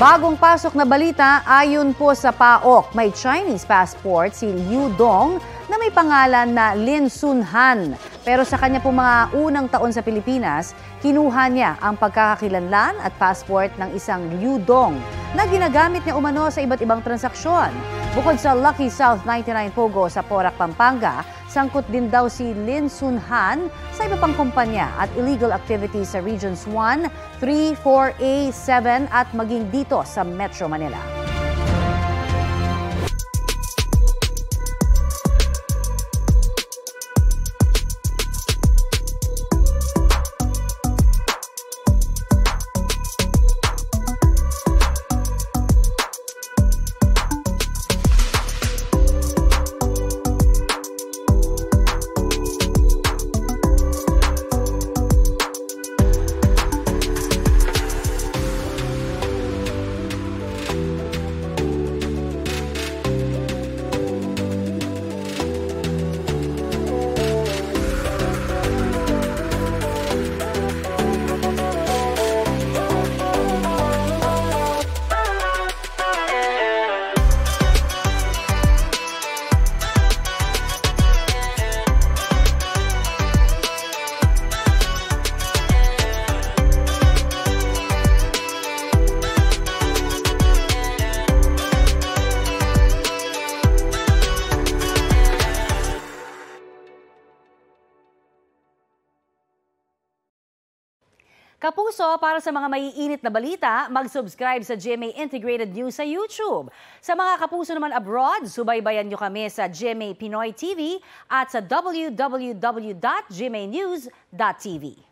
Bagong pasok na balita, ayon po sa PAOK, may Chinese passport si Liu Dong na may pangalan na Lin Sun Han. Pero sa kanya po mga unang taon sa Pilipinas, kinuha niya ang pagkakakilanlan at passport ng isang Liu Dong na ginagamit niya umano sa iba't ibang transaksyon. Bukod sa Lucky South 99 Pogo sa Porac, Pampanga, sangkot din daw si Lin Sun Han sa iba pang kumpanya at illegal activities sa Regions 1, 3, 4A, 7 at maging dito sa Metro Manila. Kapuso, para sa mga maiinit na balita, mag-subscribe sa GMA Integrated News sa YouTube. Sa mga kapuso naman abroad, subaybayan nyo kami sa GMA Pinoy TV at sa www.gmanews.tv.